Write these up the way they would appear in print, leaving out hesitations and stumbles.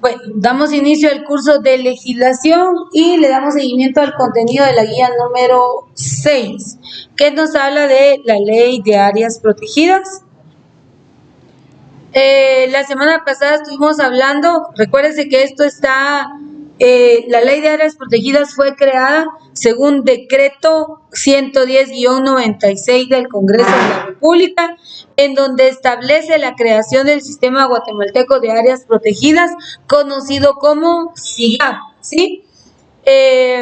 Bueno, damos inicio al curso de legislación y le damos seguimiento al contenido de la guía número 6, que nos habla de la ley de áreas protegidas. La semana pasada estuvimos hablando, recuérdense que esto está, la ley de áreas protegidas fue creada según decreto 110-96 del Congreso de la República, en donde establece la creación del sistema guatemalteco de áreas protegidas, conocido como SIGAP, ¿sí?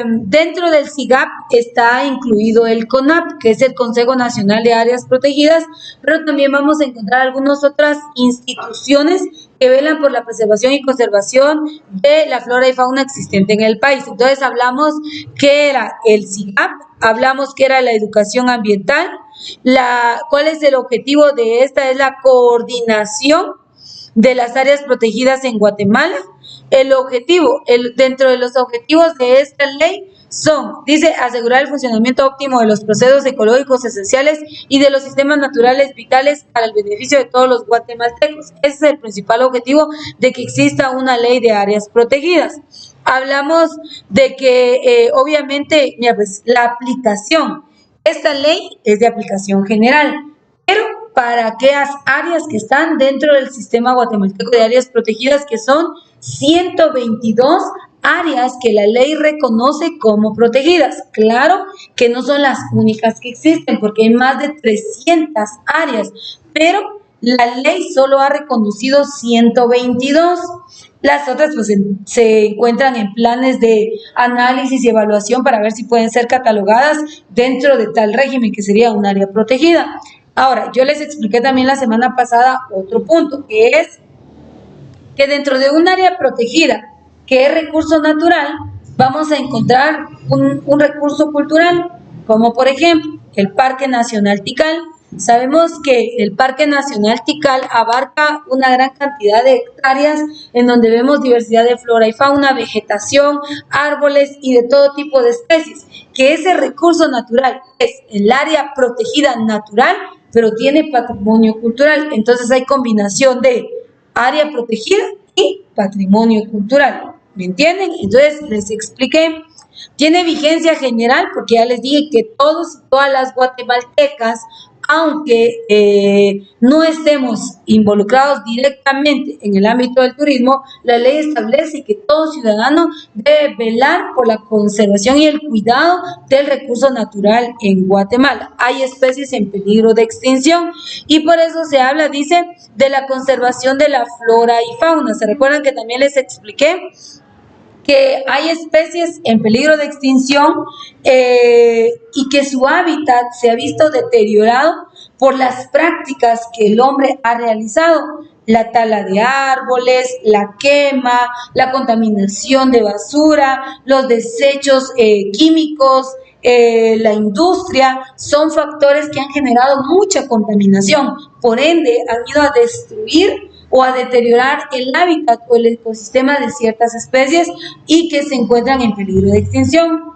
Dentro del SIGAP está incluido el CONAP, que es el Consejo Nacional de Áreas Protegidas, pero también vamos a encontrar algunas otras instituciones que velan por la preservación y conservación de la flora y fauna existente en el país. Entonces hablamos que era el SIGAP, hablamos que era la educación ambiental, ¿cuál es el objetivo de esta? Es la coordinación de las áreas protegidas en Guatemala. El objetivo, dentro de los objetivos de esta ley dice, asegurar el funcionamiento óptimo de los procesos ecológicos esenciales y de los sistemas naturales vitales para el beneficio de todos los guatemaltecos. Ese es el principal objetivo de que exista una ley de áreas protegidas. Hablamos de que, obviamente, mira, pues, la aplicación. Esta ley es de aplicación general, pero para aquellas áreas que están dentro del sistema guatemalteco de áreas protegidas, que son 122 áreas que la ley reconoce como protegidas. Claro que no son las únicas que existen, porque hay más de 300 áreas, pero la ley solo ha reconocido 122. Las otras pues se encuentran en planes de análisis y evaluación para ver si pueden ser catalogadas dentro de tal régimen que sería un área protegida. Ahora, yo les expliqué también la semana pasada otro punto, que es que dentro de un área protegida, que es recurso natural, vamos a encontrar un recurso cultural, como por ejemplo el Parque Nacional Tikal. Sabemos que el Parque Nacional Tikal abarca una gran cantidad de hectáreas en donde vemos diversidad de flora y fauna, vegetación, árboles y de todo tipo de especies, que ese recurso natural es el área protegida natural, pero tiene patrimonio cultural. Entonces hay combinación de área protegida y patrimonio cultural. ¿Me entienden? Entonces les expliqué. Tiene vigencia general porque ya les dije que todos y todas las guatemaltecas, aunque no estemos involucrados directamente en el ámbito del turismo, la ley establece que todo ciudadano debe velar por la conservación y el cuidado del recurso natural en Guatemala. Hay especies en peligro de extinción y por eso se habla, dice, de la conservación de la flora y fauna. ¿Se recuerdan que también les expliqué que hay especies en peligro de extinción y que su hábitat se ha visto deteriorado por las prácticas que el hombre ha realizado? La tala de árboles, la quema, la contaminación de basura, los desechos químicos, la industria, son factores que han generado mucha contaminación. Por ende, han ido a destruir o a deteriorar el hábitat o el ecosistema de ciertas especies y que se encuentran en peligro de extinción.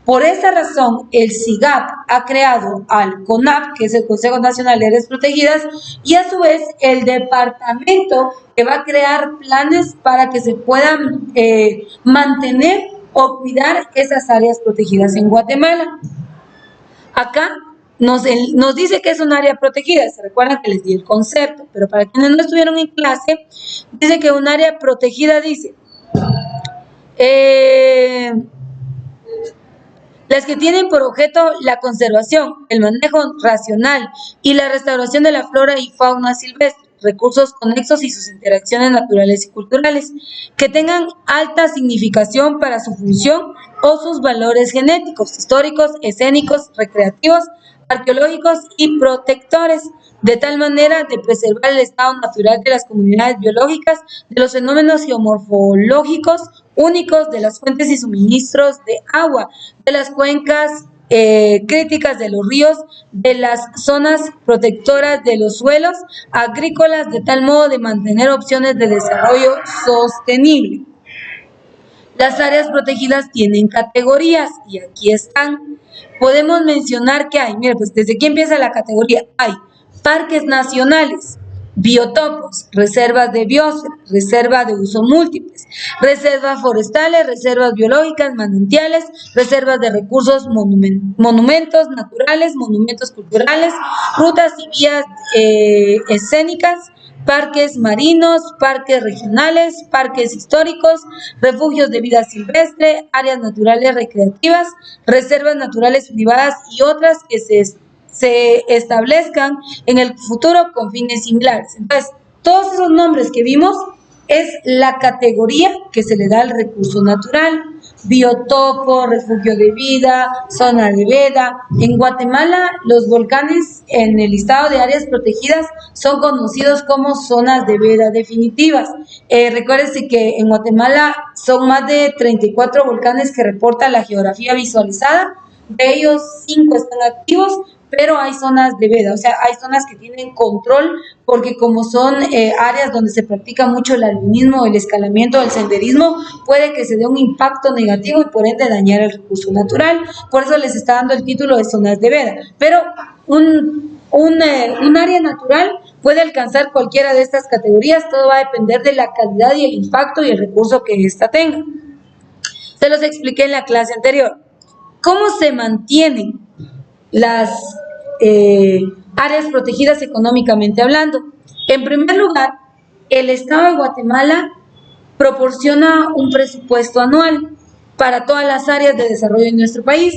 Por esa razón, el SIGAP ha creado al CONAP, que es el Consejo Nacional de Áreas Protegidas, y a su vez el departamento que va a crear planes para que se puedan mantener o cuidar esas áreas protegidas en Guatemala. Acá nos dice que es un área protegida. Se recuerdan que les di el concepto, pero para quienes no estuvieron en clase, dice que un área protegida dice las que tienen por objeto la conservación, el manejo racional y la restauración de la flora y fauna silvestre, recursos conexos y sus interacciones naturales y culturales, que tengan alta significación para su función o sus valores genéticos, históricos, escénicos, recreativos, arqueológicos y protectores, de tal manera de preservar el estado natural de las comunidades biológicas, de los fenómenos geomorfológicos únicos, de las fuentes y suministros de agua, de las cuencas críticas de los ríos, de las zonas protectoras de los suelos agrícolas, de tal modo de mantener opciones de desarrollo sostenible. Las áreas protegidas tienen categorías y aquí están. Podemos mencionar que hay, mira, pues desde aquí empieza la categoría. Hay parques nacionales, Biotopos, reservas de biosfera, reservas de uso múltiples, reservas forestales, reservas biológicas, manantiales, reservas de recursos, monumentos naturales, monumentos culturales, rutas y vías escénicas, parques marinos, parques regionales, parques históricos, refugios de vida silvestre, áreas naturales recreativas, reservas naturales privadas y otras que se establezcan en el futuro con fines similares. Entonces, todos esos nombres que vimos es la categoría que se le da al recurso natural. Biotopo, refugio de vida, zona de veda. En Guatemala, los volcanes en el listado de áreas protegidas son conocidos como zonas de veda definitivas. Recuérdense que en Guatemala son más de 34 volcanes que reporta la geografía visualizada. De ellos, 5 están activos, pero hay zonas de veda, o sea, hay zonas que tienen control porque como son áreas donde se practica mucho el alpinismo, el escalamiento, el senderismo, puede que se dé un impacto negativo y por ende dañar el recurso natural. Por eso les está dando el título de zonas de veda. Pero un área natural puede alcanzar cualquiera de estas categorías, todo va a depender de la calidad y el impacto y el recurso que ésta tenga. Se los expliqué en la clase anterior. ¿Cómo se mantienen las áreas protegidas económicamente hablando? En primer lugar, el Estado de Guatemala proporciona un presupuesto anual para todas las áreas de desarrollo de nuestro país.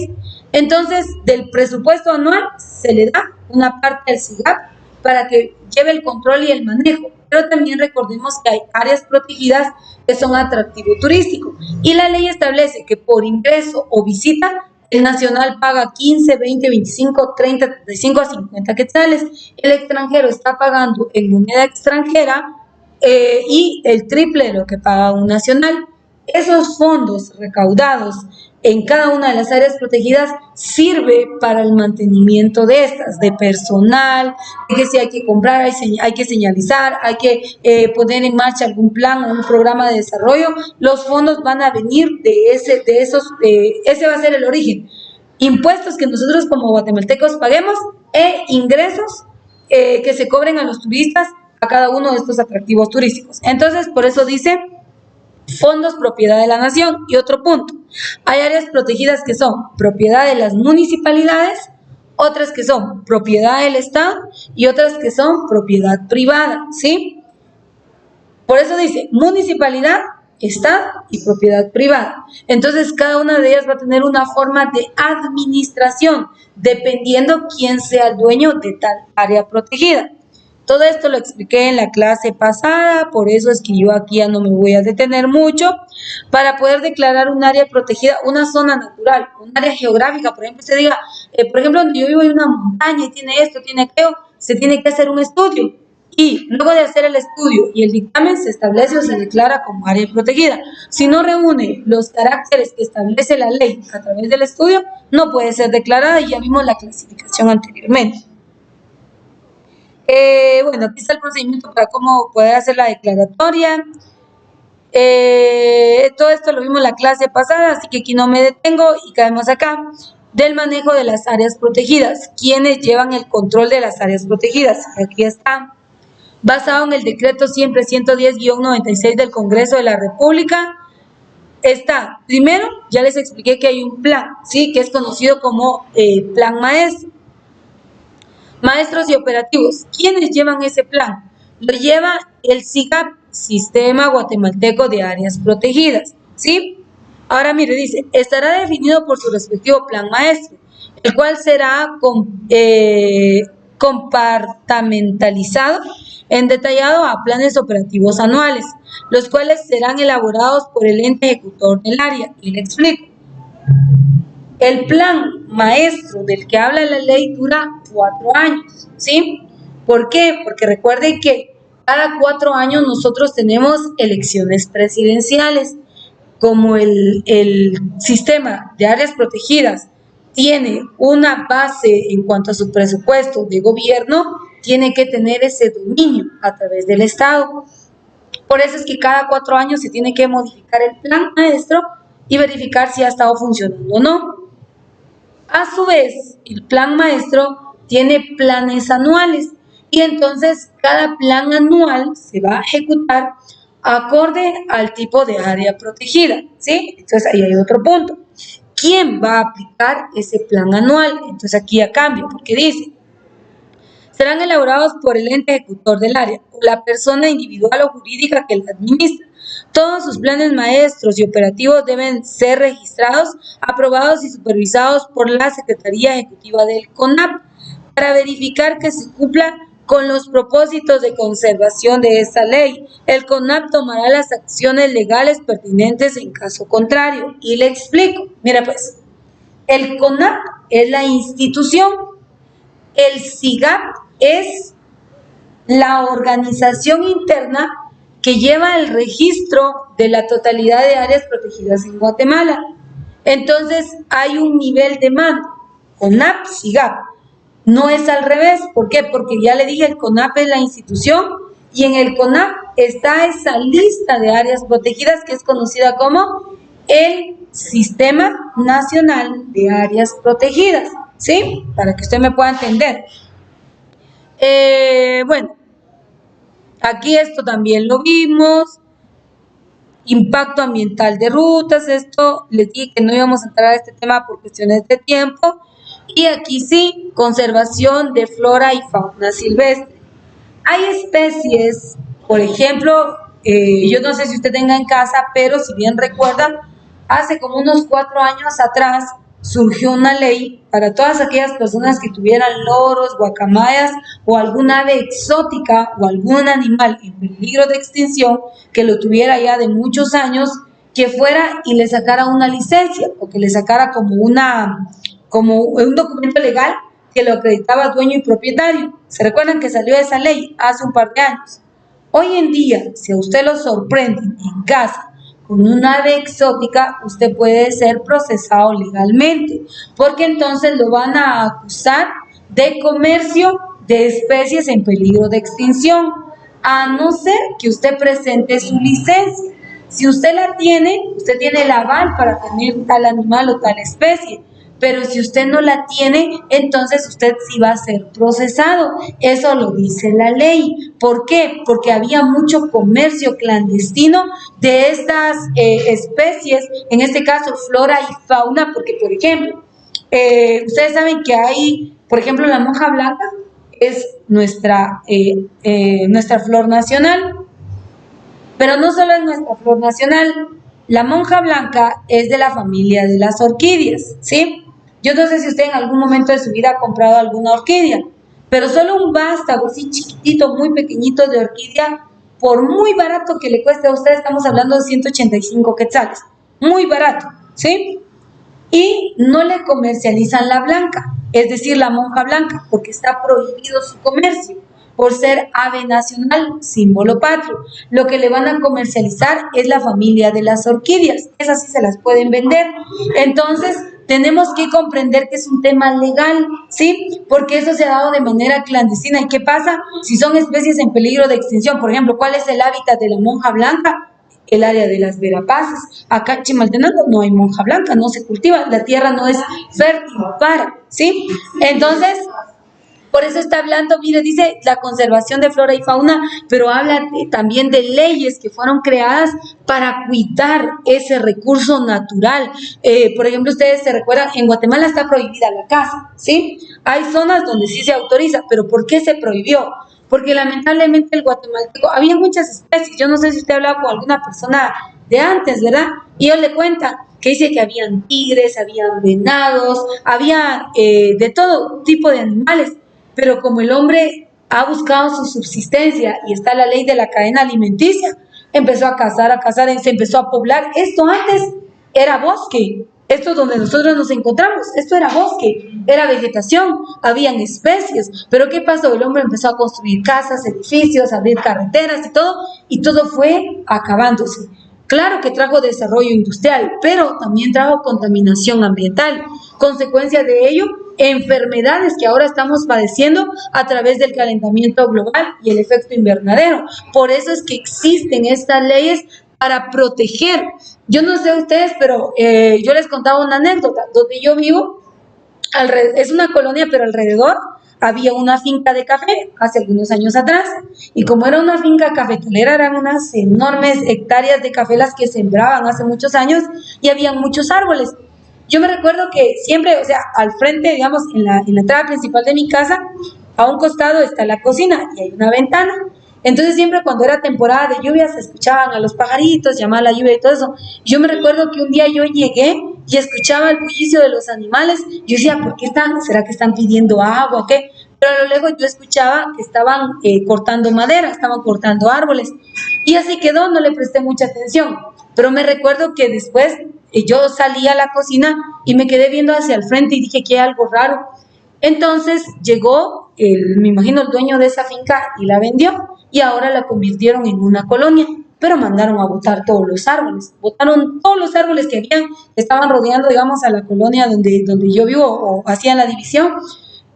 Entonces, del presupuesto anual se le da una parte al SIGAP para que lleve el control y el manejo. Pero también recordemos que hay áreas protegidas que son atractivo turístico y la ley establece que por ingreso o visita el nacional paga 15, 20, 25, 30, 35 a 50 quetzales. El extranjero está pagando en moneda extranjera y el triple de lo que paga un nacional. Esos fondos recaudados en cada una de las áreas protegidas sirve para el mantenimiento de estas, de personal, de que si hay que comprar, hay que señalizar, hay que poner en marcha algún plan o un programa de desarrollo. Los fondos van a venir ese va a ser el origen. Impuestos que nosotros como guatemaltecos paguemos e ingresos que se cobren a los turistas a cada uno de estos atractivos turísticos. Entonces, por eso dice fondos propiedad de la nación. Y otro punto, hay áreas protegidas que son propiedad de las municipalidades, otras que son propiedad del Estado y otras que son propiedad privada, ¿sí? Por eso dice municipalidad, Estado y propiedad privada. Entonces, cada una de ellas va a tener una forma de administración, dependiendo quién sea el dueño de tal área protegida. Todo esto lo expliqué en la clase pasada, por eso es que yo aquí ya no me voy a detener mucho. Para poder declarar un área protegida, una zona natural, un área geográfica, por ejemplo, usted diga, por ejemplo, donde yo vivo hay una montaña y tiene esto, tiene aquello, se tiene que hacer un estudio. Y luego de hacer el estudio y el dictamen se establece o se declara como área protegida. Si no reúne los caracteres que establece la ley a través del estudio, no puede ser declarada y ya vimos la clasificación anteriormente. Bueno, aquí está el procedimiento para cómo poder hacer la declaratoria. Todo esto lo vimos en la clase pasada, así que aquí no me detengo y caemos acá. Del manejo de las áreas protegidas. ¿Quiénes llevan el control de las áreas protegidas? Aquí está. Basado en el decreto siempre 110-96 del Congreso de la República, está, primero, ya les expliqué que hay un plan, ¿sí? Que es conocido como Plan Maestro. Maestros y operativos, ¿quiénes llevan ese plan? Lo lleva el SIGAP, Sistema Guatemalteco de Áreas Protegidas, ¿sí? Ahora mire, dice, estará definido por su respectivo plan maestro, el cual será compartamentalizado en detallado a planes operativos anuales, los cuales serán elaborados por el ente ejecutor del área. Y le explico. El plan maestro del que habla la ley dura 4 años, ¿sí? ¿Por qué? Porque recuerden que cada 4 años nosotros tenemos elecciones presidenciales. Como el sistema de áreas protegidas tiene una base en cuanto a su presupuesto de gobierno, tiene que tener ese dominio a través del Estado. Por eso es que cada 4 años se tiene que modificar el plan maestro y verificar si ha estado funcionando o no. A su vez, el plan maestro tiene planes anuales y entonces cada plan anual se va a ejecutar acorde al tipo de área protegida, ¿sí? Entonces ahí hay otro punto. ¿Quién va a aplicar ese plan anual? Entonces aquí ya cambio, porque dice, serán elaborados por el ente ejecutor del área o la persona individual o jurídica que la administra. Todos sus planes maestros y operativos deben ser registrados, aprobados y supervisados por la Secretaría Ejecutiva del CONAP para verificar que se cumpla con los propósitos de conservación de esta ley. El CONAP tomará las acciones legales pertinentes en caso contrario. Y le explico. Mira pues, el CONAP es la institución, el SIGAP es la organización interna que lleva el registro de la totalidad de áreas protegidas en Guatemala. Entonces, hay un nivel de mando, CONAP, SIGAP. No es al revés. ¿Por qué? Porque ya le dije, el CONAP es la institución y en el CONAP está esa lista de áreas protegidas que es conocida como el Sistema Nacional de Áreas Protegidas, ¿sí? Para que usted me pueda entender. Bueno, aquí esto también lo vimos. Impacto ambiental de rutas, esto les dije que no íbamos a entrar a este tema por cuestiones de tiempo. Y aquí sí, conservación de flora y fauna silvestre. Hay especies, por ejemplo, yo no sé si usted tenga en casa, pero si bien recuerdan, hace como unos 4 años atrás surgió una ley para todas aquellas personas que tuvieran loros, guacamayas o algún ave exótica o algún animal en peligro de extinción que lo tuviera ya de muchos años, que fuera y le sacara una licencia o que le sacara como un documento legal que lo acreditaba dueño y propietario. ¿Se recuerdan que salió esa ley hace un par de años? Hoy en día, si a usted lo sorprenden en casa con un ave exótica, usted puede ser procesado legalmente, porque entonces lo van a acusar de comercio de especies en peligro de extinción, a no ser que usted presente su licencia. Si usted la tiene, usted tiene el aval para tener tal animal o tal especie. Pero si usted no la tiene, entonces usted sí va a ser procesado. Eso lo dice la ley. ¿Por qué? Porque había mucho comercio clandestino de estas especies, en este caso flora y fauna, porque por ejemplo, ustedes saben que hay, por ejemplo, la monja blanca es nuestra flor nacional, pero no solo es nuestra flor nacional, la monja blanca es de la familia de las orquídeas, ¿sí? Yo no sé si usted en algún momento de su vida ha comprado alguna orquídea, pero solo un vástago así chiquitito, muy pequeñito de orquídea, por muy barato que le cueste a usted, estamos hablando de 185 quetzales, muy barato, ¿sí? Y no le comercializan la blanca, es decir, la monja blanca, porque está prohibido su comercio por ser ave nacional, símbolo patrio. Lo que le van a comercializar es la familia de las orquídeas, esas sí se las pueden vender. Entonces, tenemos que comprender que es un tema legal, ¿sí? Porque eso se ha dado de manera clandestina. ¿Y qué pasa si son especies en peligro de extinción? Por ejemplo, ¿cuál es el hábitat de la monja blanca? El área de las Verapaces. Acá en Chimaltenango no hay monja blanca, no se cultiva, la tierra no es fértil para, ¿sí? Entonces, por eso está hablando, mire, dice la conservación de flora y fauna, pero habla también de leyes que fueron creadas para cuidar ese recurso natural. Por ejemplo, ustedes se recuerdan, en Guatemala está prohibida la caza, ¿sí? Hay zonas donde sí se autoriza, pero ¿por qué se prohibió? Porque lamentablemente el guatemalteco, había muchas especies, yo no sé si usted ha hablado con alguna persona de antes, ¿verdad? Y ellos le cuentan que dice que habían tigres, habían venados, había de todo tipo de animales, pero como el hombre ha buscado su subsistencia y está la ley de la cadena alimenticia, empezó a cazar, se empezó a poblar. Esto antes era bosque, esto donde nosotros nos encontramos, esto era bosque, era vegetación, habían especies, pero ¿qué pasó? El hombre empezó a construir casas, edificios, a abrir carreteras y todo fue acabándose. Claro que trajo desarrollo industrial, pero también trajo contaminación ambiental. Consecuencia de ello, enfermedades que ahora estamos padeciendo a través del calentamiento global y el efecto invernadero. Por eso es que existen estas leyes para proteger. Yo no sé ustedes, pero yo les contaba una anécdota. Donde yo vivo, es una colonia, pero alrededor había una finca de café hace algunos años atrás, y como era una finca cafetalera, eran unas enormes hectáreas de café las que sembraban hace muchos años, y había muchos árboles. Yo me recuerdo que siempre, o sea, al frente, digamos, en la entrada principal de mi casa, a un costado está la cocina y hay una ventana. Entonces siempre cuando era temporada de lluvia se escuchaban a los pajaritos, llamar la lluvia y todo eso. Yo me recuerdo que un día yo llegué y escuchaba el bullicio de los animales. Yo decía, ¿por qué están? ¿Será que están pidiendo agua o qué? Pero a lo lejos yo escuchaba que estaban cortando madera, estaban cortando árboles. Y así quedó, no le presté mucha atención. Pero me recuerdo que después yo salí a la cocina y me quedé viendo hacia el frente y dije que hay algo raro. Entonces llegó, me imagino, el dueño de esa finca y la vendió y ahora la convirtieron en una colonia, pero mandaron a botar todos los árboles. Botaron todos los árboles que habían, que estaban rodeando, digamos, a la colonia donde yo vivo o hacían la división.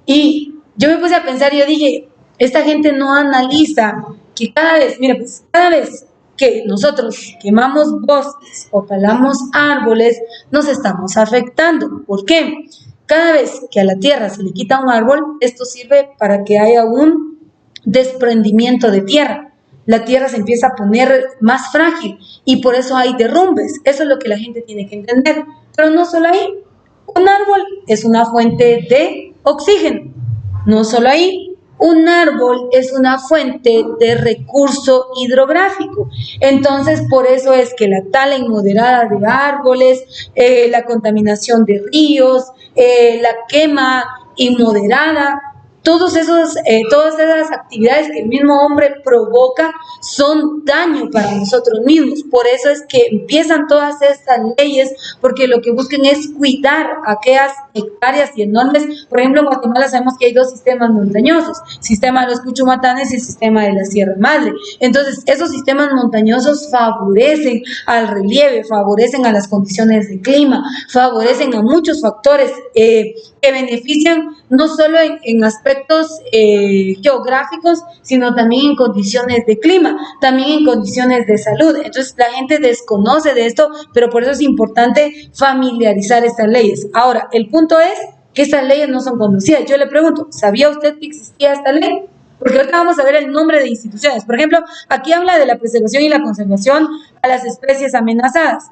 Y yo me puse a pensar y yo dije, esta gente no analiza que cada vez, mira, pues cada vez que nosotros quemamos bosques o talamos árboles, nos estamos afectando. ¿Por qué? Cada vez que a la tierra se le quita un árbol, esto sirve para que haya un desprendimiento de tierra. La tierra se empieza a poner más frágil y por eso hay derrumbes. Eso es lo que la gente tiene que entender. Pero no solo ahí. Un árbol es una fuente de oxígeno. No solo ahí. Un árbol es una fuente de recurso hidrográfico. Entonces, por eso es que la tala inmoderada de árboles, la contaminación de ríos, la quema inmoderada, todas esas actividades que el mismo hombre provoca son daño para nosotros mismos. Por eso es que empiezan todas estas leyes, porque lo que buscan es cuidar aquellas hectáreas y enormes. Por ejemplo, en Guatemala sabemos que hay dos sistemas montañosos, el sistema de los Cuchumatanes y el sistema de la Sierra Madre. Entonces, esos sistemas montañosos favorecen al relieve, favorecen a las condiciones de clima, favorecen a muchos factores que benefician no solo en aspectos geográficos, sino también en condiciones de clima, también en condiciones de salud. Entonces la gente desconoce de esto, pero por eso es importante familiarizar estas leyes. Ahora, el punto es que estas leyes no son conocidas. Yo le pregunto, ¿sabía usted que existía esta ley? Porque ahorita vamos a ver el nombre de instituciones. Por ejemplo, aquí habla de la preservación y la conservación a las especies amenazadas.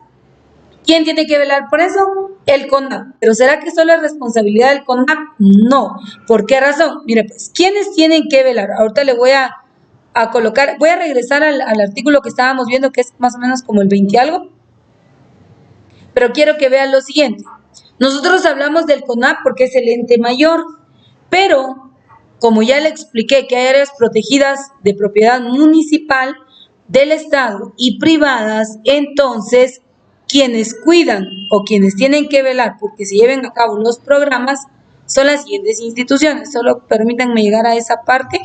¿Quién tiene que velar por eso? El CONAP. ¿Pero será que solo es responsabilidad del CONAP? No. ¿Por qué razón? Mire, pues, ¿quiénes tienen que velar? Ahorita le voy a colocar, voy a regresar al artículo que estábamos viendo, que es más o menos como el 20 y algo, pero quiero que vean lo siguiente. Nosotros hablamos del CONAP porque es el ente mayor, pero como ya le expliqué que hay áreas protegidas de propiedad municipal, del Estado y privadas, entonces quienes cuidan o quienes tienen que velar porque se lleven a cabo los programas son las siguientes instituciones. Solo permítanme llegar a esa parte.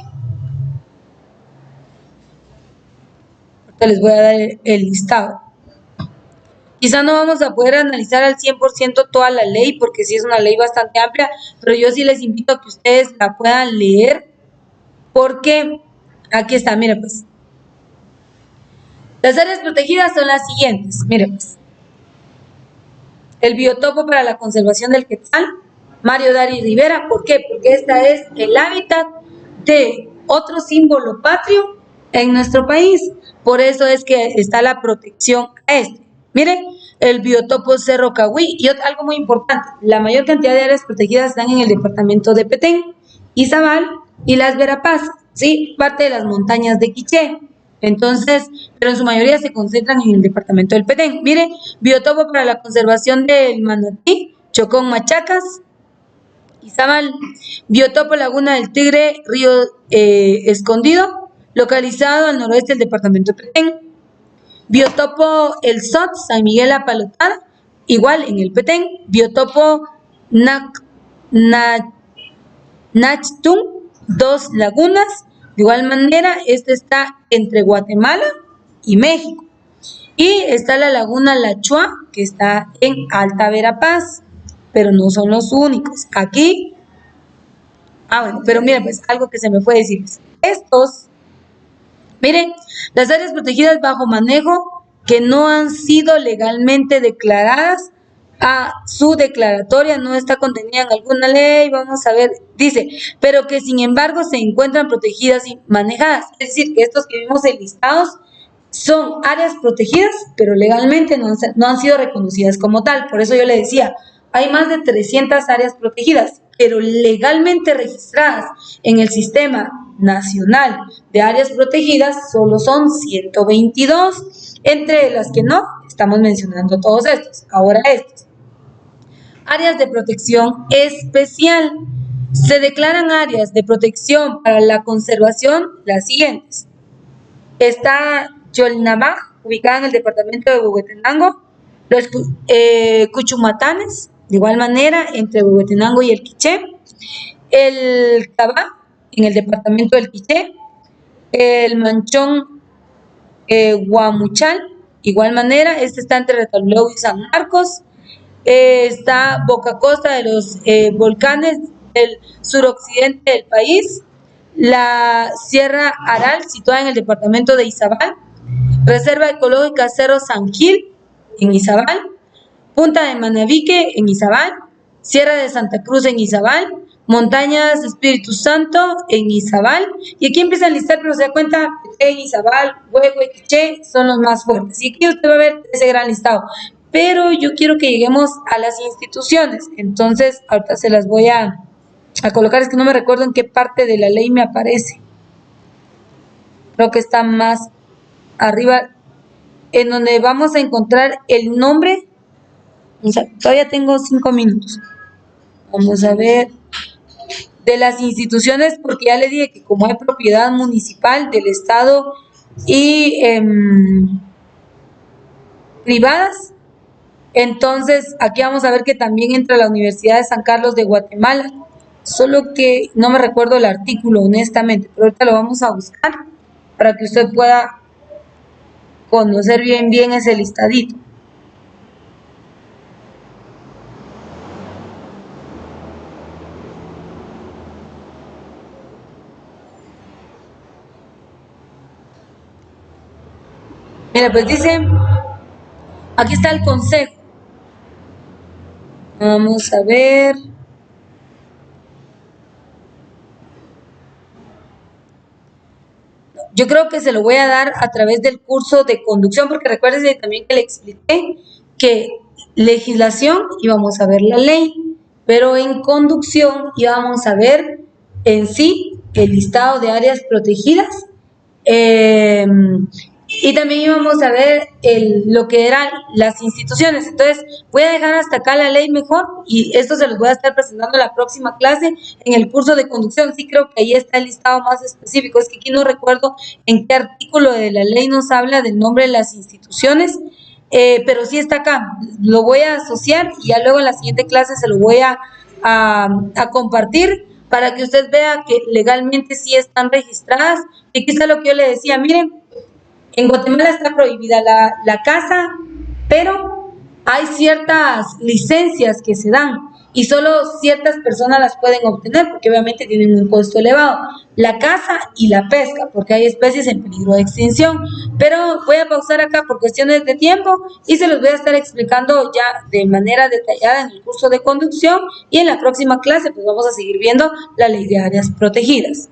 Ahorita les voy a dar el listado. Quizá no vamos a poder analizar al 100% toda la ley porque sí es una ley bastante amplia, pero yo sí les invito a que ustedes la puedan leer porque aquí está, mire pues. Las áreas protegidas son las siguientes, mire pues. El biotopo para la conservación del quetzal, Mario Dari Rivera. ¿Por qué? Porque esta es el hábitat de otro símbolo patrio en nuestro país. Por eso es que está la protección a este. Miren, el biotopo Cerro Cahuí. Y algo muy importante, la mayor cantidad de áreas protegidas están en el departamento de Petén, Izabal y Las Verapaz, ¿sí? Parte de las montañas de Quiché. Entonces, pero en su mayoría se concentran en el departamento del Petén. Mire, biotopo para la conservación del manatí, Chocón Machacas, Izabal. Biotopo Laguna del Tigre, Río Escondido, localizado al noroeste del departamento de Petén. Biotopo El Sot, San Miguel Apalotada, igual en el Petén. Biotopo Nachtún, Dos Lagunas. De igual manera, este está entre Guatemala y México. Y está la laguna La Chua, que está en Alta Verapaz, pero no son los únicos. Aquí, bueno, pero mira, pues algo que se me fue decir. Miren, las áreas protegidas bajo manejo que no han sido legalmente declaradas su declaratoria no está contenida en alguna ley, vamos a ver, dice, pero que sin embargo se encuentran protegidas y manejadas. Es decir, que estos que vimos enlistados son áreas protegidas, pero legalmente no han sido reconocidas como tal. Por eso yo le decía, hay más de 300 áreas protegidas, pero legalmente registradas en el Sistema Nacional de Áreas Protegidas solo son 122, entre las que no estamos mencionando todos estos. Ahora estos. Áreas de protección especial. Se declaran áreas de protección para la conservación las siguientes. Está Yolnabaj, ubicada en el departamento de Huehuetenango, los Cuchumatanes, de igual manera, entre Huehuetenango y el Quiché, el Cabá, en el departamento del Quiché, el Manchón Guamuchal, igual manera, este está entre Retaluleu y San Marcos, está Boca Costa de los volcanes del suroccidente del país, la Sierra Aral, situada en el departamento de Izabal, Reserva Ecológica Cerro San Gil, en Izabal, Punta de Manabique, en Izabal, Sierra de Santa Cruz, en Izabal, Montañas Espíritu Santo, en Izabal, y aquí empieza a listar, pero se da cuenta que Izabal, Huehue, Quiché son los más fuertes, y aquí usted va a ver ese gran listado. Pero yo quiero que lleguemos a las instituciones, entonces ahorita se las voy a colocar, es que no me recuerdo en qué parte de la ley me aparece. Creo que está más arriba, en donde vamos a encontrar el nombre. O sea, todavía tengo 5 minutos. Vamos a ver de las instituciones, porque ya le dije que como hay propiedad municipal del Estado y privadas, entonces aquí vamos a ver que también entra la Universidad de San Carlos de Guatemala, solo que no me recuerdo el artículo honestamente, pero ahorita lo vamos a buscar para que usted pueda conocer bien ese listadito. Mira, pues dice, aquí está el consejo. Vamos a ver. Yo creo que se lo voy a dar a través del curso de conducción, porque recuérdense también que le expliqué que legislación íbamos a ver la ley, pero en conducción íbamos a ver en sí el listado de áreas protegidas, y también íbamos a ver lo que eran las instituciones. Entonces voy a dejar hasta acá la ley mejor, y esto se los voy a estar presentando en la próxima clase en el curso de conducción. Sí, creo que ahí está el listado más específico, es que aquí no recuerdo en qué artículo de la ley nos habla del nombre de las instituciones, pero sí está acá. Lo voy a asociar y ya luego en la siguiente clase se lo voy a compartir para que usted vea que legalmente sí están registradas. Y aquí está lo que yo le decía, miren, en Guatemala está prohibida la caza, pero hay ciertas licencias que se dan y solo ciertas personas las pueden obtener porque obviamente tienen un costo elevado. La caza y la pesca, porque hay especies en peligro de extinción. Pero voy a pausar acá por cuestiones de tiempo y se los voy a estar explicando ya de manera detallada en el curso de conducción, y en la próxima clase pues vamos a seguir viendo la ley de áreas protegidas.